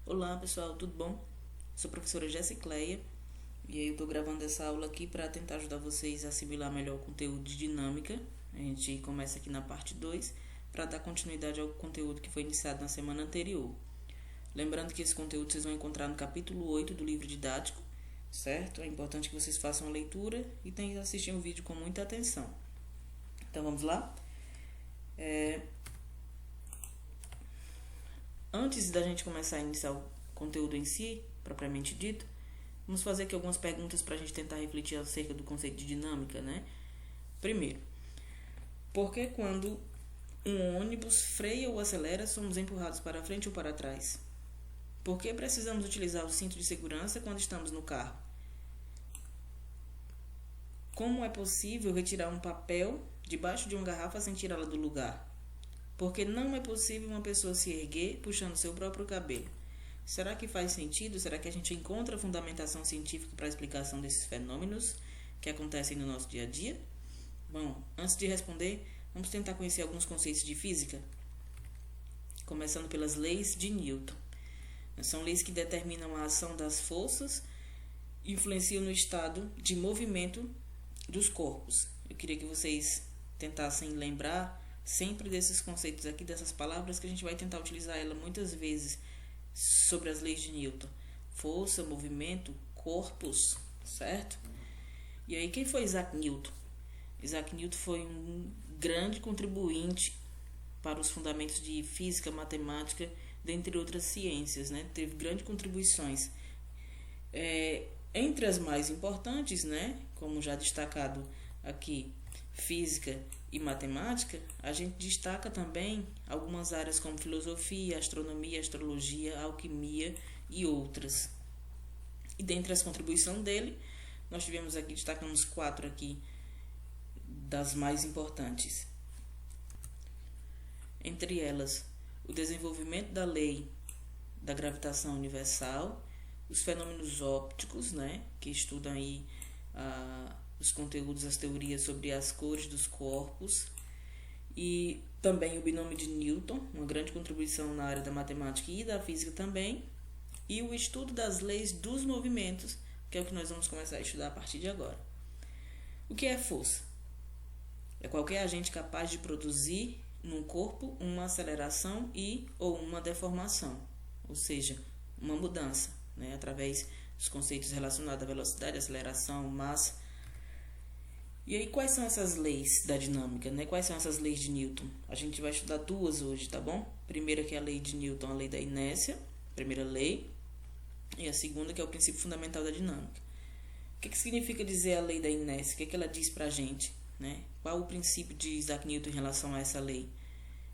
Olá pessoal, tudo bom? Sou a professora Jessicleia e aí eu estou gravando essa aula aqui para tentar ajudar vocês a assimilar melhor o conteúdo de dinâmica. A gente começa aqui na parte 2 para dar continuidade ao conteúdo que foi iniciado na semana anterior. Lembrando que esse conteúdo vocês vão encontrar no capítulo 8 do livro didático, certo? É importante que vocês façam a leitura e tenham que assistir o vídeo com muita atenção. Então vamos lá? Antes da gente começar a iniciar o conteúdo em si, propriamente dito, vamos fazer aqui algumas perguntas para a gente tentar refletir acerca do conceito de dinâmica, né? Primeiro, por que quando um ônibus freia ou acelera, somos empurrados para frente ou para trás? Por que precisamos utilizar o cinto de segurança quando estamos no carro? Como é possível retirar um papel debaixo de uma garrafa sem tirá-la do lugar? Porque não é possível uma pessoa se erguer puxando seu próprio cabelo. Será que faz sentido? Será que a gente encontra fundamentação científica para a explicação desses fenômenos que acontecem no nosso dia a dia? Bom, antes de responder, vamos tentar conhecer alguns conceitos de física, começando pelas leis de Newton. São leis que determinam a ação das forças e influenciam no estado de movimento dos corpos. Eu queria que vocês tentassem lembrar sempre desses conceitos aqui, dessas palavras, que a gente vai tentar utilizar ela muitas vezes sobre as leis de Newton. Força, movimento, corpos, certo? E aí, quem foi Isaac Newton? Isaac Newton foi um grande contribuinte para os fundamentos de física, matemática, dentre outras ciências, né? Teve grandes contribuições. Entre as mais importantes, né? Como já destacado aqui, física e matemática, a gente destaca também algumas áreas como filosofia, astronomia, astrologia, alquimia e outras. E dentre as contribuições dele, nós tivemos aqui, destacamos 4 aqui das mais importantes. Entre elas, o desenvolvimento da lei da gravitação universal, os fenômenos ópticos, né, que estudam aí os conteúdos, as teorias sobre as cores dos corpos, e também o binômio de Newton, uma grande contribuição na área da matemática e da física também, e o estudo das leis dos movimentos, que é o que nós vamos começar a estudar a partir de agora. O que é força? É qualquer agente capaz de produzir num corpo uma aceleração ou uma deformação, ou seja, uma mudança, né, através dos conceitos relacionados à velocidade, aceleração, massa. E aí, quais são essas leis da dinâmica, né? Quais são essas leis de Newton? A gente vai estudar 2 hoje, tá bom? Primeira, que é a lei de Newton, a lei da inércia, primeira lei, e a segunda, que é o princípio fundamental da dinâmica. O que significa dizer a lei da inércia? O que ela diz pra gente, né? Qual o princípio de Isaac Newton em relação a essa lei?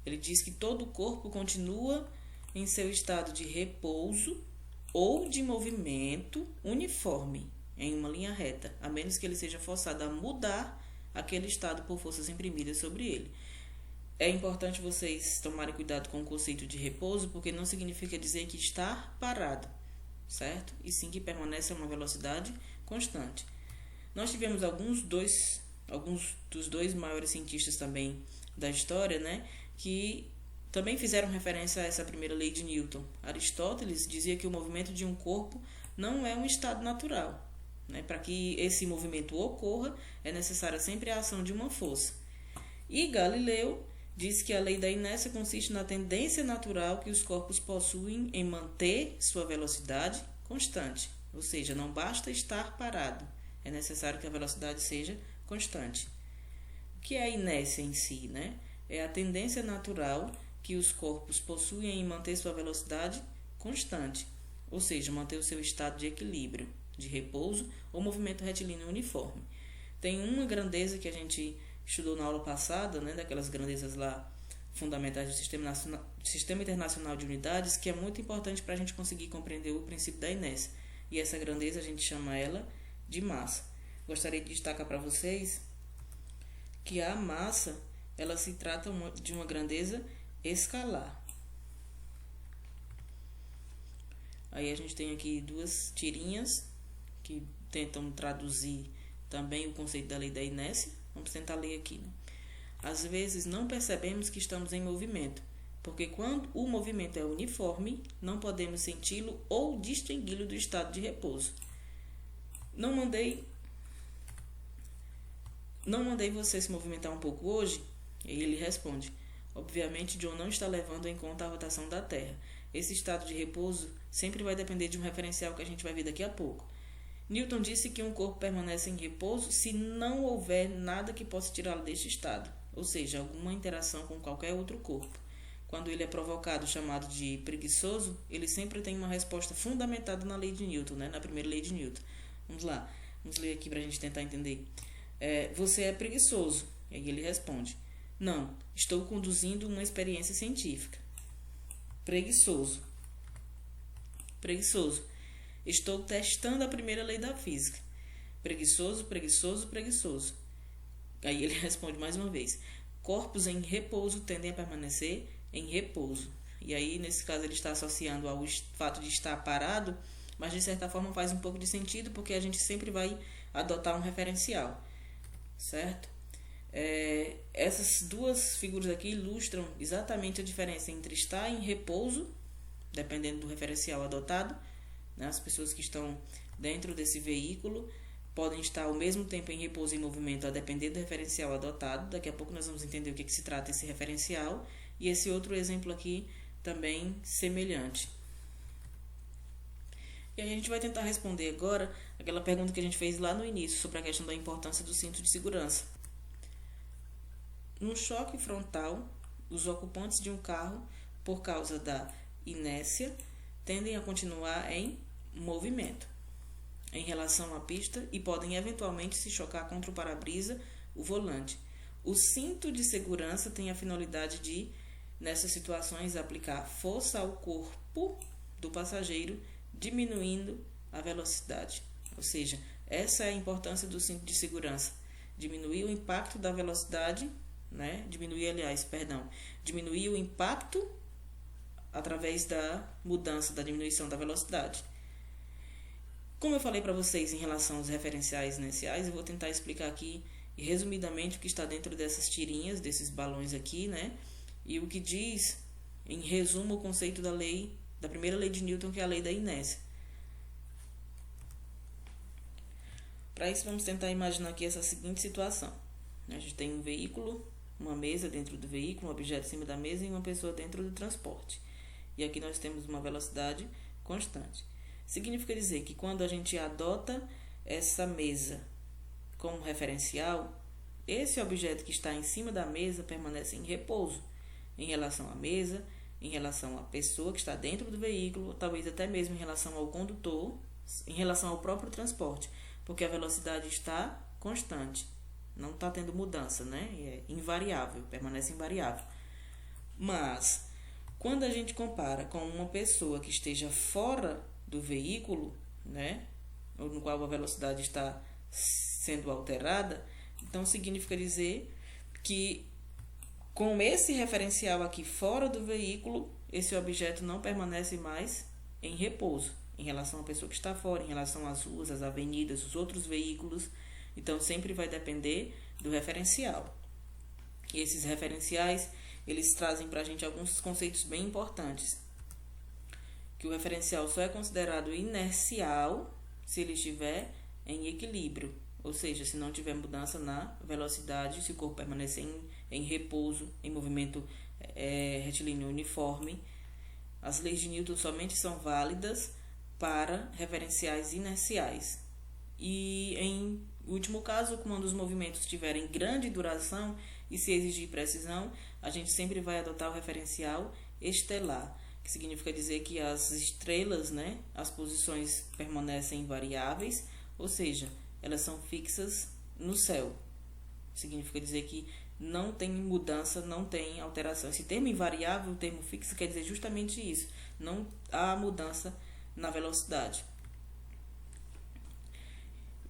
Ele diz que todo o corpo continua em seu estado de repouso ou de movimento uniforme, em uma linha reta, a menos que ele seja forçado a mudar aquele estado por forças imprimidas sobre ele. É importante vocês tomarem cuidado com o conceito de repouso, porque não significa dizer que está parado, certo? E sim que permanece a uma velocidade constante. Nós tivemos alguns dos 2 maiores cientistas também da história, né, que também fizeram referência a essa primeira lei de Newton. Aristóteles dizia que o movimento de um corpo não é um estado natural. Para que esse movimento ocorra, é necessária sempre a ação de uma força. E Galileu diz que a lei da inércia consiste na tendência natural que os corpos possuem em manter sua velocidade constante. Ou seja, não basta estar parado, é necessário que a velocidade seja constante. O que é a inércia em si, né? É a tendência natural que os corpos possuem em manter sua velocidade constante, ou seja, manter o seu estado de equilíbrio, de repouso ou movimento retilíneo uniforme. Tem uma grandeza que a gente estudou na aula passada, né, daquelas grandezas lá fundamentais do Sistema Internacional de Unidades, que é muito importante para a gente conseguir compreender o princípio da inércia. E essa grandeza a gente chama ela de massa. Gostaria de destacar para vocês que a massa, ela se trata de uma grandeza escalar. Aí a gente tem aqui 2 tirinhas que tentam traduzir também o conceito da lei da inércia. Vamos tentar ler aqui, né? Às vezes não percebemos que estamos em movimento. porque quando o movimento é uniforme, não podemos senti-lo ou distingui-lo do estado de repouso. Não mandei você se movimentar um pouco hoje? E ele responde: obviamente, John não está levando em conta a rotação da Terra. Esse estado de repouso sempre vai depender de um referencial que a gente vai ver daqui a pouco. Newton disse que um corpo permanece em repouso se não houver nada que possa tirá-lo deste estado, ou seja, alguma interação com qualquer outro corpo. Quando ele é provocado, chamado de preguiçoso, ele sempre tem uma resposta fundamentada na lei de Newton, né? Na primeira lei de Newton. Vamos lá, vamos ler aqui para a gente tentar entender. Você é preguiçoso? E aí ele responde: não, estou conduzindo uma experiência científica. Preguiçoso. Preguiçoso. Estou testando a primeira lei da física. Preguiçoso, preguiçoso, preguiçoso. Aí ele responde mais uma vez: corpos em repouso tendem a permanecer em repouso. E aí, nesse caso, ele está associando ao fato de estar parado, mas de certa forma faz um pouco de sentido, porque a gente sempre vai adotar um referencial, certo? Essas duas figuras aqui ilustram exatamente a diferença entre estar em repouso, dependendo do referencial adotado, né? As pessoas que estão dentro desse veículo podem estar ao mesmo tempo em repouso e em movimento, a depender do referencial adotado. Daqui a pouco nós vamos entender o que se trata esse referencial. E esse outro exemplo aqui também semelhante. E aí a gente vai tentar responder agora aquela pergunta que a gente fez lá no início sobre a questão da importância do cinto de segurança. No choque frontal, os ocupantes de um carro, por causa da inércia, tendem a continuar em movimento em relação à pista e podem eventualmente se chocar contra o para-brisa, o volante. O cinto de segurança tem a finalidade de, nessas situações, aplicar força ao corpo do passageiro, diminuindo a velocidade. Ou seja, essa é a importância do cinto de segurança. Diminuir o impacto da velocidade, né? Diminuir o impacto através da mudança, da diminuição da velocidade. Como eu falei para vocês em relação aos referenciais inerciais, eu vou tentar explicar aqui resumidamente o que está dentro dessas tirinhas, desses balões aqui, né? E o que diz, em resumo, o conceito da primeira lei de Newton, que é a lei da inércia. Para isso, vamos tentar imaginar aqui essa seguinte situação. A gente tem um veículo, uma mesa dentro do veículo, um objeto em cima da mesa e uma pessoa dentro do transporte. E aqui nós temos uma velocidade constante. Significa dizer que quando a gente adota essa mesa como referencial, esse objeto que está em cima da mesa permanece em repouso em relação à mesa, em relação à pessoa que está dentro do veículo, talvez até mesmo em relação ao condutor, em relação ao próprio transporte, porque a velocidade está constante, não está tendo mudança, né? É invariável, permanece invariável. Mas, quando a gente compara com uma pessoa que esteja fora do veículo, né, no qual a velocidade está sendo alterada, então significa dizer que com esse referencial aqui fora do veículo, esse objeto não permanece mais em repouso em relação à pessoa que está fora, em relação às ruas, às avenidas, os outros veículos. Então sempre vai depender do referencial. E esses referenciais, eles trazem para a gente alguns conceitos bem importantes. Que o referencial só é considerado inercial se ele estiver em equilíbrio, ou seja, se não tiver mudança na velocidade, se o corpo permanecer em repouso, em movimento retilíneo uniforme. As leis de Newton somente são válidas para referenciais inerciais. E em último caso, quando os movimentos tiverem grande duração e se exigir precisão, a gente sempre vai adotar o referencial estelar, que significa dizer que as estrelas, né, as posições permanecem invariáveis, ou seja, elas são fixas no céu. Significa dizer que não tem mudança, não tem alteração. Esse termo invariável, o termo fixo, quer dizer justamente isso. Não há mudança na velocidade.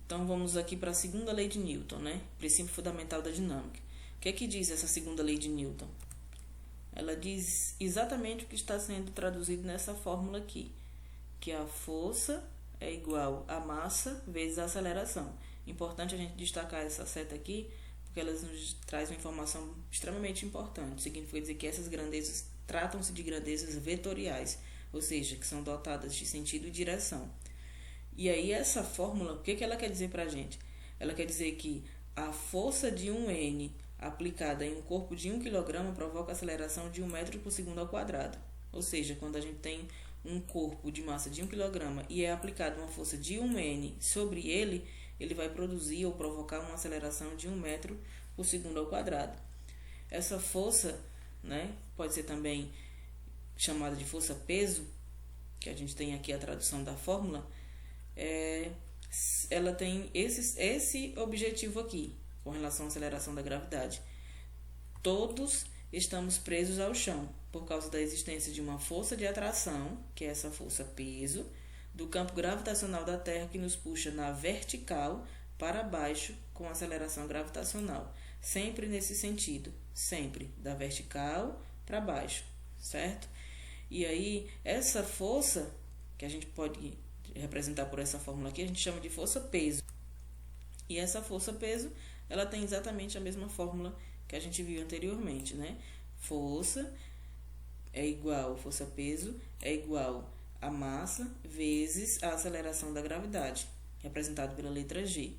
Então, vamos aqui para a segunda lei de Newton, né? Princípio fundamental da dinâmica. O que é que diz essa segunda lei de Newton? Ela diz exatamente o que está sendo traduzido nessa fórmula aqui, que a força é igual a massa vezes a aceleração. Importante a gente destacar essa seta aqui, porque ela nos traz uma informação extremamente importante. Significa dizer que essas grandezas tratam-se de grandezas vetoriais, ou seja, que são dotadas de sentido e direção. E aí essa fórmula, o que ela quer dizer para a gente? Ela quer dizer que a força de um N aplicada em um corpo de 1 kg provoca aceleração de 1 metro por segundo ao quadrado. Ou seja, quando a gente tem um corpo de massa de 1 kg e é aplicada uma força de 1 N sobre ele, ele vai produzir ou provocar uma aceleração de 1 metro por segundo ao quadrado. Essa força, né, pode ser também chamada de força-peso, que a gente tem aqui a tradução da fórmula, ela tem esse objetivo aqui, com relação à aceleração da gravidade. Todos estamos presos ao chão, por causa da existência de uma força de atração, que é essa força-peso, do campo gravitacional da Terra que nos puxa na vertical para baixo com aceleração gravitacional. Sempre nesse sentido, sempre da vertical para baixo, certo? E aí, essa força, que a gente pode representar por essa fórmula aqui, a gente chama de força-peso. E essa força-peso, ela tem exatamente a mesma fórmula que a gente viu anteriormente, né? Força é igual, força-peso é igual a massa vezes a aceleração da gravidade, representado pela letra G,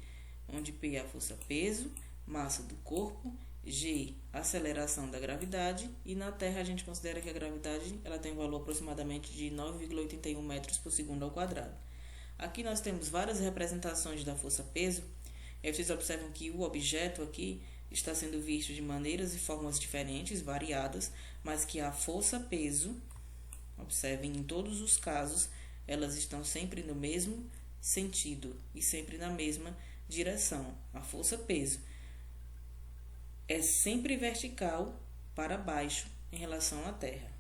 onde P é a força-peso, massa do corpo, G, aceleração da gravidade, e na Terra a gente considera que a gravidade ela tem um valor aproximadamente de 9,81 metros por segundo ao quadrado. Aqui nós temos várias representações da força-peso, e aí vocês observam que o objeto aqui está sendo visto de maneiras e formas diferentes, variadas, mas que a força-peso, observem, em todos os casos, elas estão sempre no mesmo sentido e sempre na mesma direção. A força-peso é sempre vertical para baixo em relação à Terra.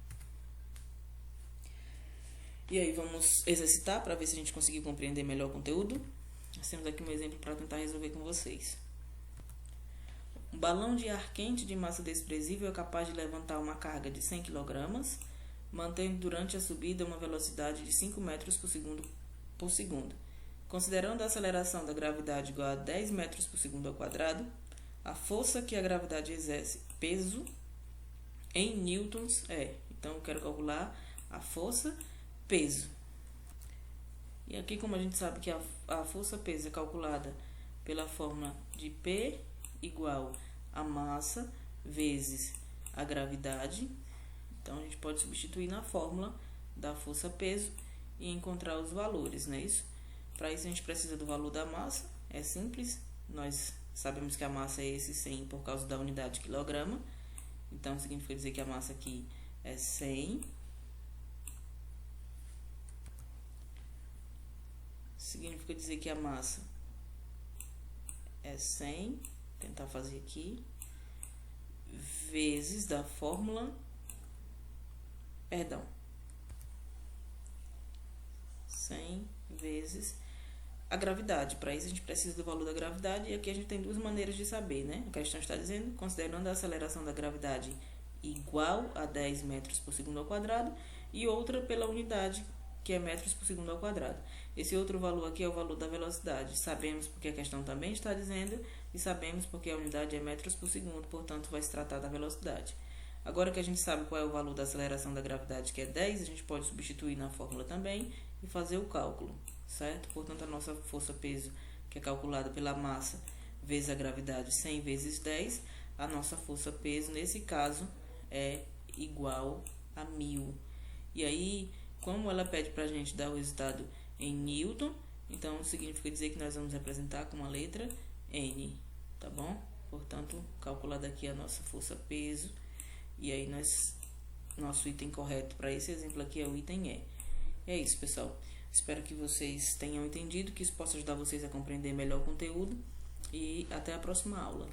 E aí vamos exercitar para ver se a gente conseguiu compreender melhor o conteúdo. Nós temos aqui um exemplo para tentar resolver com vocês. Um balão de ar quente de massa desprezível é capaz de levantar uma carga de 100 kg, mantendo durante a subida uma velocidade de 5 metros por segundo. Considerando a aceleração da gravidade igual a 10 metros por segundo ao quadrado, a força que a gravidade exerce, peso, em newtons é. Então, eu quero calcular a força, peso. E aqui, como a gente sabe que a força-peso é calculada pela fórmula de P igual a massa vezes a gravidade, então a gente pode substituir na fórmula da força-peso e encontrar os valores, não é isso? Para isso a gente precisa do valor da massa, é simples, nós sabemos que a massa é esse 100 por causa da unidade quilograma, então significa dizer que a massa aqui é 100. Significa dizer que a massa é 100, tentar fazer aqui, vezes da fórmula, 100 vezes a gravidade. Para isso a gente precisa do valor da gravidade e aqui a gente tem duas maneiras de saber, né? A questão está dizendo, considerando a aceleração da gravidade igual a 10 metros por segundo ao quadrado e outra pela unidade, que é metros por segundo ao quadrado. Esse outro valor aqui é o valor da velocidade. Sabemos porque a questão também está dizendo e sabemos porque a unidade é metros por segundo, portanto vai se tratar da velocidade. Agora que a gente sabe qual é o valor da aceleração da gravidade, que é 10, a gente pode substituir na fórmula também e fazer o cálculo, certo? Portanto, a nossa força-peso, que é calculada pela massa vezes a gravidade, 100 vezes 10, a nossa força-peso, nesse caso, é igual a 1000. E aí, como ela pede para a gente dar o resultado em Newton, então significa dizer que nós vamos representar com a letra N, tá bom? Portanto, calculada aqui a nossa força-peso, e aí nosso item correto para esse exemplo aqui é o item E. É isso, pessoal. Espero que vocês tenham entendido, que isso possa ajudar vocês a compreender melhor o conteúdo, e até a próxima aula.